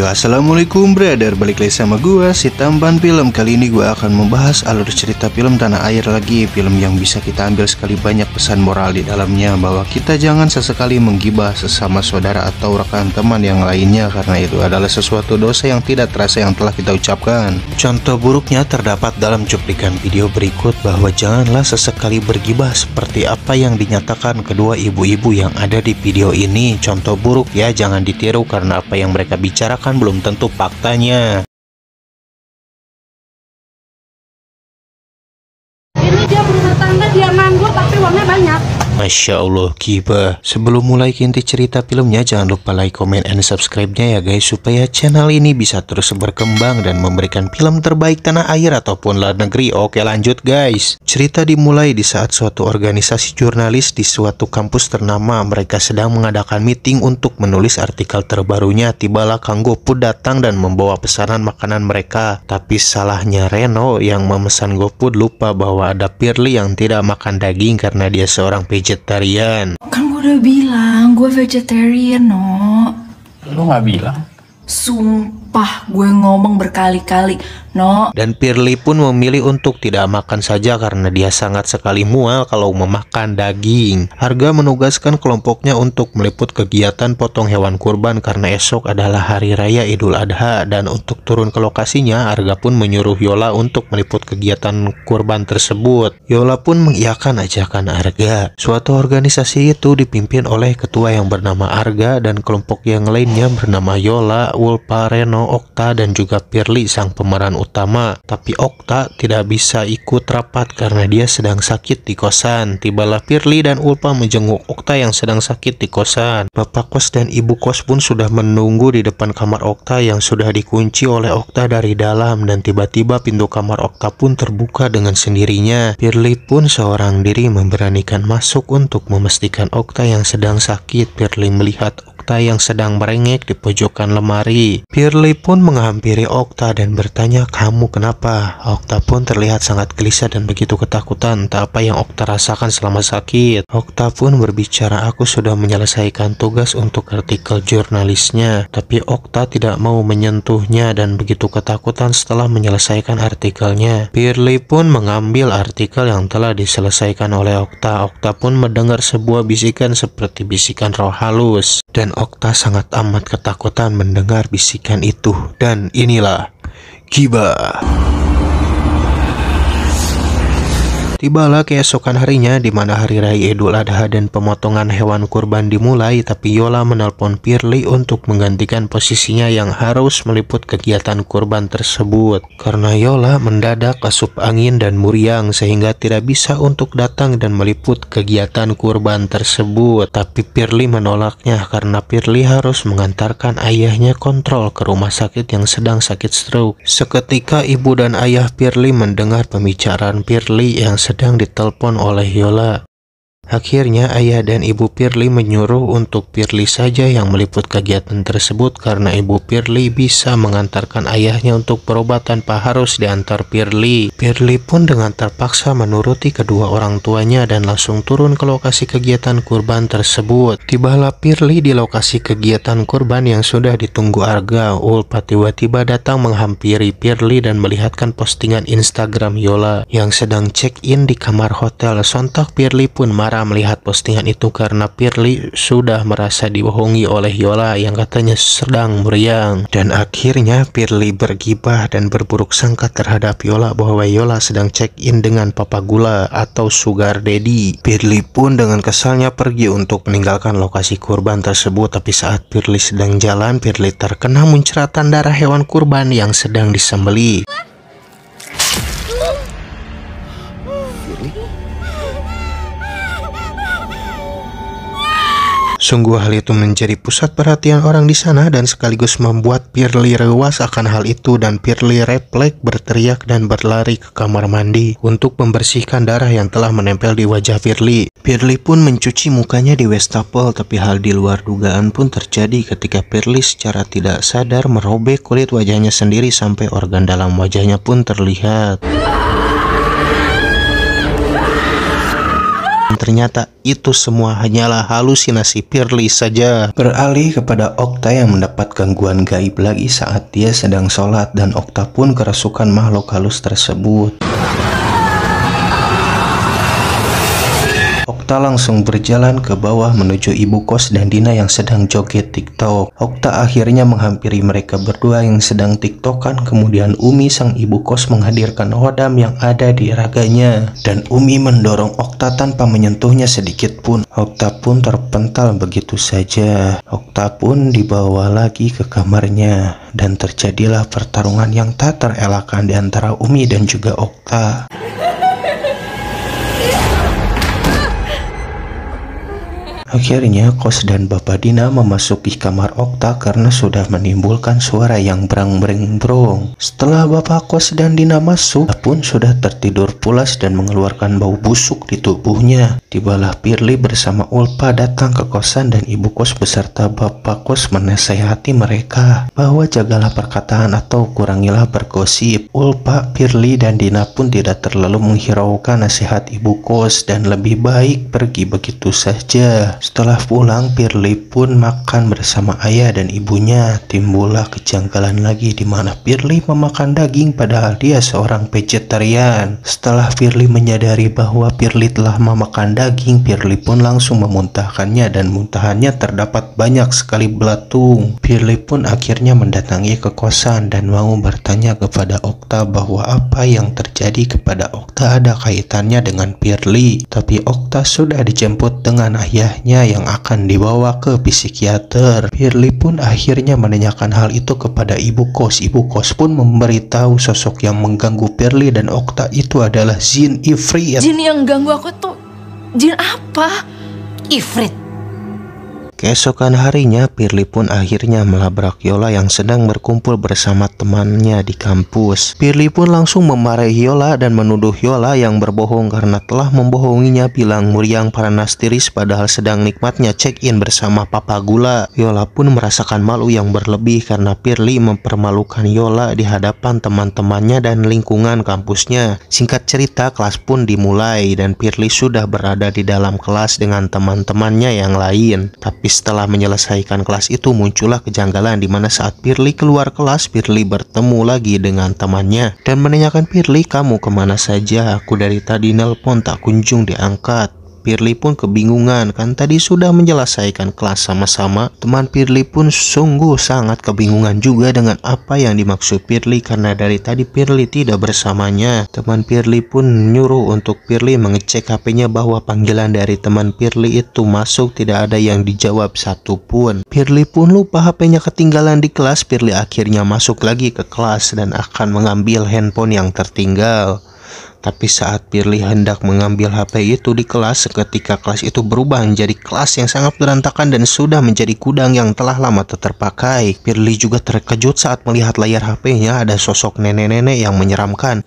Yo, assalamualaikum brother, balik lagi sama gua si Tampan Film. Kali ini gua akan membahas alur cerita film Tanah Air lagi. Film yang bisa kita ambil sekali banyak pesan moral di dalamnya, bahwa kita jangan sesekali menggibah sesama saudara atau rekan teman yang lainnya, karena itu adalah sesuatu dosa yang tidak terasa yang telah kita ucapkan. Contoh buruknya terdapat dalam cuplikan video berikut, bahwa janganlah sesekali bergibah seperti apa yang dinyatakan kedua ibu-ibu yang ada di video ini. Contoh buruk ya, jangan ditiru karena apa yang mereka bicarakan belum tentu faktanya. Ini dia berumah tangga, dia nganggur tapi uangnya banyak. Masya Allah, gibah. Sebelum mulai ke inti cerita filmnya, jangan lupa like, comment, and subscribe-nya ya guys, supaya channel ini bisa terus berkembang dan memberikan film terbaik tanah air ataupun luar negeri. Oke, lanjut guys. Cerita dimulai di saat suatu organisasi jurnalis di suatu kampus ternama, mereka sedang mengadakan meeting untuk menulis artikel terbarunya. Tibalah Kang GoFood datang dan membawa pesanan makanan mereka. Tapi salahnya Reno yang memesan GoFood lupa bahwa ada Pirly yang tidak makan daging karena dia seorang vegetarian. Kan gue udah bilang gue vegetarian, no. Lu nggak bilang? Sumpah gue ngomong berkali-kali, no. Dan Pirly pun memilih untuk tidak makan saja karena dia sangat sekali mual kalau memakan daging. Arga menugaskan kelompoknya untuk meliput kegiatan potong hewan kurban karena esok adalah hari raya Idul Adha, dan untuk turun ke lokasinya, Arga pun menyuruh Yola untuk meliput kegiatan kurban tersebut. Yola pun mengiyakan ajakan Arga. Suatu organisasi itu dipimpin oleh ketua yang bernama Arga dan kelompok yang lainnya bernama Yola, Wulpa, Reno, Okta, dan juga Pirly sang pemeran utama. Tapi Okta tidak bisa ikut rapat karena dia sedang sakit di kosan. Tibalah Pirly dan Wulpa menjenguk Okta yang sedang sakit di kosan. Bapak kos dan ibu kos pun sudah menunggu di depan kamar Okta yang sudah dikunci oleh Okta dari dalam, dan tiba-tiba pintu kamar Okta pun terbuka dengan sendirinya. Pirly pun seorang diri memberanikan masuk untuk memastikan Okta yang sedang sakit. Pirly melihat Okta yang sedang merengek di pojokan lemari. Pirly pun menghampiri Okta dan bertanya, "Kamu kenapa?" Okta pun terlihat sangat gelisah dan begitu ketakutan, tak apa yang Okta rasakan selama sakit. Okta pun berbicara, "Aku sudah menyelesaikan tugas untuk artikel jurnalisnya." Tapi Okta tidak mau menyentuhnya dan begitu ketakutan setelah menyelesaikan artikelnya. Pirly pun mengambil artikel yang telah diselesaikan oleh Okta. Okta pun mendengar sebuah bisikan seperti bisikan roh halus, dan Okta sangat amat ketakutan mendengar bisikan itu. Dan inilah gibah. Tibalah keesokan harinya di mana hari raya Idul Adha dan pemotongan hewan kurban dimulai, tapi Yola menelpon Pirly untuk menggantikan posisinya yang harus meliput kegiatan kurban tersebut. Karena Yola mendadak asup angin dan muriang sehingga tidak bisa untuk datang dan meliput kegiatan kurban tersebut. Tapi Pirly menolaknya karena Pirly harus mengantarkan ayahnya kontrol ke rumah sakit yang sedang sakit stroke. Seketika ibu dan ayah Pirly mendengar pembicaraan Pirly yang sedang ditelepon oleh Yola. Akhirnya ayah dan ibu Pirly menyuruh untuk Pirly saja yang meliput kegiatan tersebut karena ibu Pirly bisa mengantarkan ayahnya untuk berobat tanpa harus diantar Pirly. Pirly pun dengan terpaksa menuruti kedua orang tuanya dan langsung turun ke lokasi kegiatan kurban tersebut. Tibalah Pirly di lokasi kegiatan kurban yang sudah ditunggu Arga. Wulpa tiba-tiba datang menghampiri Pirly dan melihatkan postingan Instagram Yola yang sedang check-in di kamar hotel. Sontak Pirly pun marah melihat postingan itu karena Pirly sudah merasa dibohongi oleh Yola yang katanya sedang meriang. Dan akhirnya Pirly bergibah dan berburuk sangka terhadap Yola bahwa Yola sedang check-in dengan Papa Gula atau Sugar Daddy. Pirly pun dengan kesalnya pergi untuk meninggalkan lokasi kurban tersebut. Tapi saat Pirly sedang jalan, Pirly terkena muncratan darah hewan kurban yang sedang disembelih. Sungguh hal itu menjadi pusat perhatian orang di sana dan sekaligus membuat Pirly rewas akan hal itu, dan Pirly refleks berteriak dan berlari ke kamar mandi untuk membersihkan darah yang telah menempel di wajah Pirly. Pirly pun mencuci mukanya di wastafel, tapi hal di luar dugaan pun terjadi ketika Pirly secara tidak sadar merobek kulit wajahnya sendiri sampai organ dalam wajahnya pun terlihat. ternyata itu semua hanyalah halusinasi Firly saja. Beralih kepada Okta yang mendapat gangguan gaib lagi saat dia sedang sholat, dan Okta pun kerasukan makhluk halus tersebut. Okta langsung berjalan ke bawah menuju ibu kos dan Dina yang sedang joget TikTok. Okta akhirnya menghampiri mereka berdua yang sedang TikTokan. Kemudian Umi sang ibu kos menghadirkan hodam yang ada di raganya, dan Umi mendorong Okta tanpa menyentuhnya sedikit pun. Okta pun terpental begitu saja. Okta pun dibawa lagi ke kamarnya, dan terjadilah pertarungan yang tak terelakkan di antara Umi dan juga Okta. Akhirnya Kos dan Bapak Dina memasuki kamar Okta karena sudah menimbulkan suara yang brang-breng-brong. Setelah Bapak Kos dan Dina masuk, Okta pun sudah tertidur pulas dan mengeluarkan bau busuk di tubuhnya. Tibalah Firly bersama Ulpa datang ke kosan, dan ibu kos beserta Bapak Kos menasehati mereka bahwa jagalah perkataan atau kurangilah bergosip. Ulpa, Firly, dan Dina pun tidak terlalu menghiraukan nasihat ibu kos dan lebih baik pergi begitu saja. Setelah pulang, Firly pun makan bersama ayah dan ibunya. Timbullah kejanggalan lagi di mana Firly memakan daging padahal dia seorang vegetarian. Setelah Firly menyadari bahwa Firly telah memakan daging, Firly pun langsung memuntahkannya, dan muntahannya terdapat banyak sekali belatung. Firly pun akhirnya mendatangi ke kosan dan mau bertanya kepada Okta bahwa apa yang terjadi kepada Okta ada kaitannya dengan Firly. Tapi Okta sudah dijemput dengan ayahnya yang akan dibawa ke psikiater. Firly pun akhirnya menanyakan hal itu kepada ibu kos. Ibu kos pun memberitahu sosok yang mengganggu Firly dan Okta itu adalah jin Ifrit. Jin yang ganggu aku tuh jin apa? Ifrit. Keesokan harinya, Firly pun akhirnya melabrak Yola yang sedang berkumpul bersama temannya di kampus. Firly pun langsung memarahi Yola dan menuduh Yola yang berbohong karena telah membohonginya bilang Muriang panas tiris padahal sedang nikmatnya check-in bersama Papa Gula. Yola pun merasakan malu yang berlebih karena Firly mempermalukan Yola di hadapan teman-temannya dan lingkungan kampusnya. Singkat cerita, kelas pun dimulai dan Firly sudah berada di dalam kelas dengan teman-temannya yang lain. Tapi setelah menyelesaikan kelas itu muncullah kejanggalan di mana saat Firly keluar kelas, Firly bertemu lagi dengan temannya dan menanyakan Firly, kamu kemana saja? Aku dari tadi nelpon tak kunjung diangkat. Firly pun kebingungan, kan tadi sudah menyelesaikan kelas sama-sama. Teman Firly pun sungguh sangat kebingungan juga dengan apa yang dimaksud Firly karena dari tadi Firly tidak bersamanya. Teman Firly pun nyuruh untuk Firly mengecek HP-nya bahwa panggilan dari teman Firly itu masuk, tidak ada yang dijawab satupun. Firly pun lupa HP-nya ketinggalan di kelas. Firly akhirnya masuk lagi ke kelas dan akan mengambil handphone yang tertinggal. Tapi saat Firly hendak mengambil HP itu di kelas, seketika kelas itu berubah menjadi kelas yang sangat berantakan dan sudah menjadi gudang yang telah lama tak terpakai. Firly juga terkejut saat melihat layar HP-nya ada sosok nenek-nenek yang menyeramkan.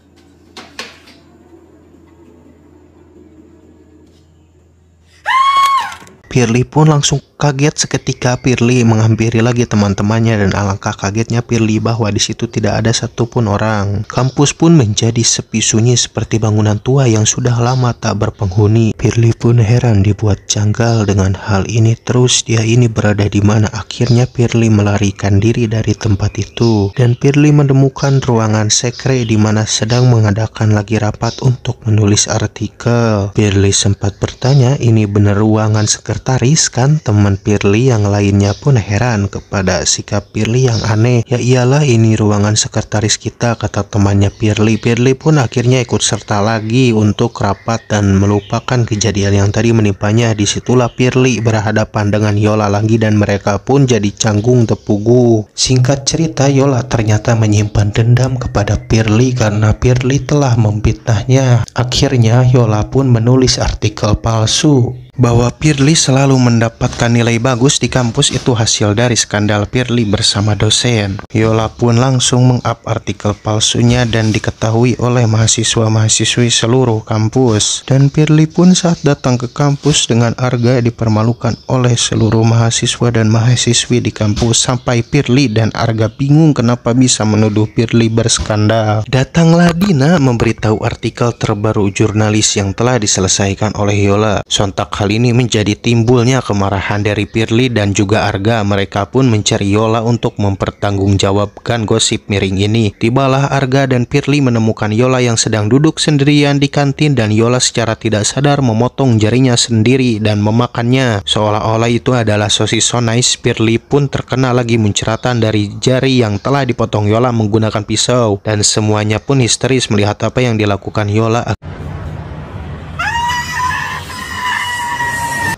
Firly pun langsung kaget. Seketika Firly menghampiri lagi teman-temannya dan alangkah kagetnya Firly bahwa di situ tidak ada satupun orang. Kampus pun menjadi sepi sunyi seperti bangunan tua yang sudah lama tak berpenghuni. Firly pun heran dibuat janggal dengan hal ini. Terus dia ini berada di mana? Akhirnya Firly melarikan diri dari tempat itu dan Firly menemukan ruangan sekre di mana sedang mengadakan lagi rapat untuk menulis artikel. Firly sempat bertanya, ini benar ruangan sekretaris kan? Teman Firly yang lainnya pun heran kepada sikap Firly yang aneh. Ya iyalah, ini ruangan sekretaris kita, kata temannya Firly. Firly pun akhirnya ikut serta lagi untuk rapat dan melupakan kejadian yang tadi menimpanya. Disitulah Firly berhadapan dengan Yola lagi dan mereka pun jadi canggung tepugu. Singkat cerita, Yola ternyata menyimpan dendam kepada Firly karena Firly telah memfitnahnya. Akhirnya Yola pun menulis artikel palsu. Bahwa Firly selalu mendapatkan nilai bagus di kampus itu hasil dari skandal Firly bersama dosen. Yola pun langsung meng-up artikel palsunya dan diketahui oleh mahasiswa-mahasiswi seluruh kampus. Dan Firly pun saat datang ke kampus dengan Arga dipermalukan oleh seluruh mahasiswa dan mahasiswi di kampus, sampai Firly dan Arga bingung kenapa bisa menuduh Firly berskandal. Datanglah Dina memberitahu artikel terbaru jurnalis yang telah diselesaikan oleh Yola. Sontak hal ini menjadi timbulnya kemarahan dari Firly dan juga Arga. Mereka pun mencari Yola untuk mempertanggungjawabkan gosip miring ini. Tibalah Arga dan Firly menemukan Yola yang sedang duduk sendirian di kantin, dan Yola secara tidak sadar memotong jarinya sendiri dan memakannya. Seolah-olah itu adalah sosis so nice. Firly pun terkena lagi munceratan dari jari yang telah dipotong Yola menggunakan pisau, dan semuanya pun histeris melihat apa yang dilakukan Yola.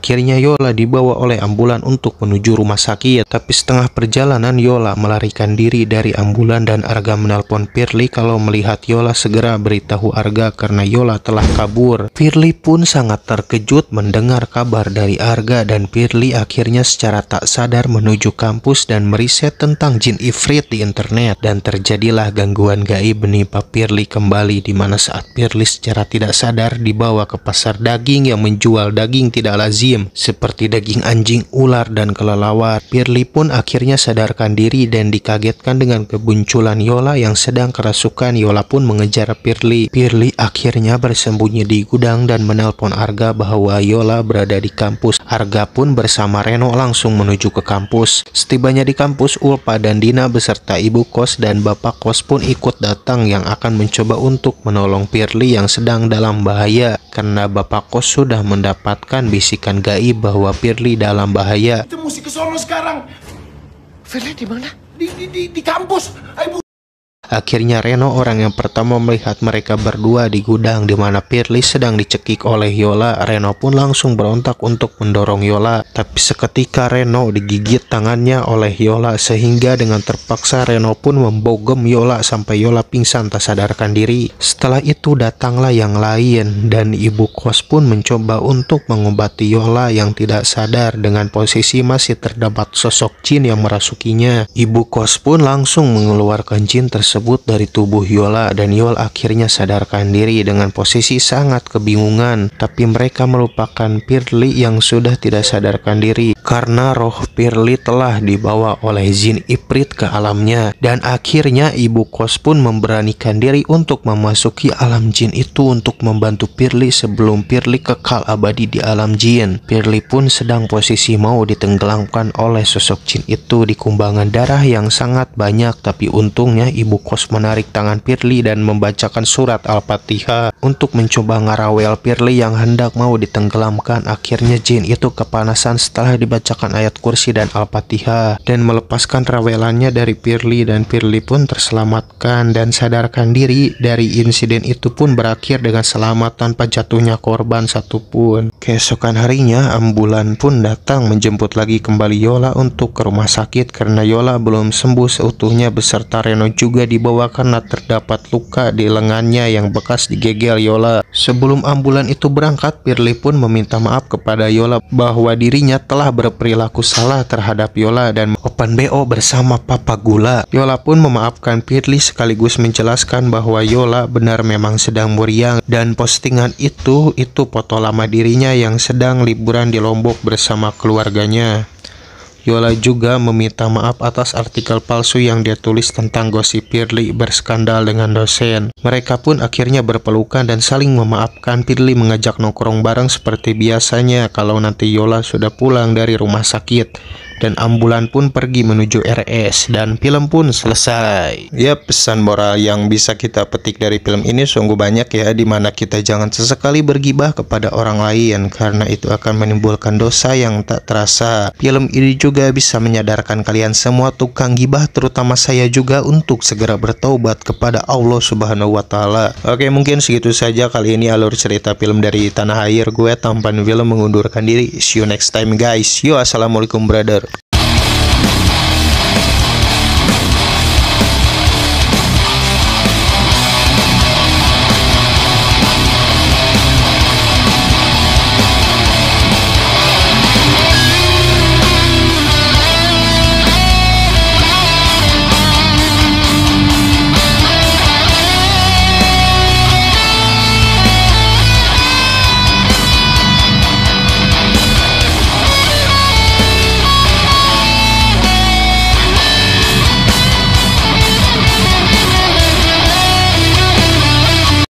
Akhirnya Yola dibawa oleh ambulan untuk menuju rumah sakit. Tapi setengah perjalanan Yola melarikan diri dari ambulan, dan Arga menelpon Firly kalau melihat Yola segera beritahu Arga karena Yola telah kabur. Firly pun sangat terkejut mendengar kabar dari Arga, dan Firly akhirnya secara tak sadar menuju kampus dan meriset tentang jin ifrit di internet. Dan terjadilah gangguan gaib menimpa Firly kembali, di mana saat Firly secara tidak sadar dibawa ke pasar daging yang menjual daging tidak lazim seperti daging anjing, ular, dan kelelawar. Firly pun akhirnya sadarkan diri dan dikagetkan dengan kemunculan Yola yang sedang kerasukan. Yola pun mengejar Firly. Firly akhirnya bersembunyi di gudang dan menelpon Arga bahwa Yola berada di kampus. Arga pun bersama Reno langsung menuju ke kampus. Setibanya di kampus, Ulfa dan Dina beserta ibu kos dan bapak kos pun ikut datang yang akan mencoba untuk menolong Firly yang sedang dalam bahaya, karena bapak kos sudah mendapatkan bisikan gaib bahwa Firly dalam bahaya. Kita mesti ke sono sekarang. Firly di mana? Di kampus. Ayo. Akhirnya Reno orang yang pertama melihat mereka berdua di gudang di mana Firly sedang dicekik oleh Yola. Reno pun langsung berontak untuk mendorong Yola, tapi seketika Reno digigit tangannya oleh Yola, sehingga dengan terpaksa Reno pun membogem Yola sampai Yola pingsan tak sadarkan diri. Setelah itu datanglah yang lain, dan ibu kos pun mencoba untuk mengobati Yola yang tidak sadar dengan posisi masih terdapat sosok jin yang merasukinya. Ibu kos pun langsung mengeluarkan jin tersebut dari tubuh Yola, dan Yola akhirnya sadarkan diri dengan posisi sangat kebingungan. Tapi mereka melupakan Firly yang sudah tidak sadarkan diri karena roh Firly telah dibawa oleh jin ifrit ke alamnya. Dan akhirnya ibu kos pun memberanikan diri untuk memasuki alam jin itu untuk membantu Firly sebelum Firly kekal abadi di alam jin. Firly pun sedang posisi mau ditenggelamkan oleh sosok jin itu di kumbangan darah yang sangat banyak, tapi untungnya ibu kos menarik tangan Firly dan membacakan surat Al-Fatihah untuk mencoba ngarawel Firly yang hendak mau ditenggelamkan. Akhirnya jin itu kepanasan setelah dibacakan ayat kursi dan Al-Fatihah dan melepaskan rawelannya dari Firly, dan Firly pun terselamatkan dan sadarkan diri. Dari insiden itu pun berakhir dengan selamat tanpa jatuhnya korban satupun. Keesokan harinya ambulan pun datang menjemput lagi kembali Yola untuk ke rumah sakit karena Yola belum sembuh seutuhnya, beserta Reno juga dibawa karena terdapat luka di lengannya yang bekas digegel Yola. Sebelum ambulan itu berangkat, Firly pun meminta maaf kepada Yola bahwa dirinya telah berperilaku salah terhadap Yola dan open BO bersama Papa Gula. Yola pun memaafkan Firly sekaligus menjelaskan bahwa Yola benar memang sedang meriang, dan postingan itu foto lama dirinya yang sedang liburan di Lombok bersama keluarganya. Yola juga meminta maaf atas artikel palsu yang dia tulis tentang gosip Firly berskandal dengan dosen. Mereka pun akhirnya berpelukan dan saling memaafkan. Firly mengajak nongkrong bareng seperti biasanya kalau nanti Yola sudah pulang dari rumah sakit. Dan ambulan pun pergi menuju RS dan film pun selesai. Ya, pesan moral yang bisa kita petik dari film ini sungguh banyak ya, dimana kita jangan sesekali bergibah kepada orang lain karena itu akan menimbulkan dosa yang tak terasa. Film ini juga bisa menyadarkan kalian semua tukang gibah, terutama saya juga, untuk segera bertaubat kepada Allah Subhanahu wa Ta'ala. Oke, mungkin segitu saja kali ini alur cerita film dari tanah air. Gue Tampan Film mengundurkan diri. See you next time guys. Yo, assalamualaikum brother.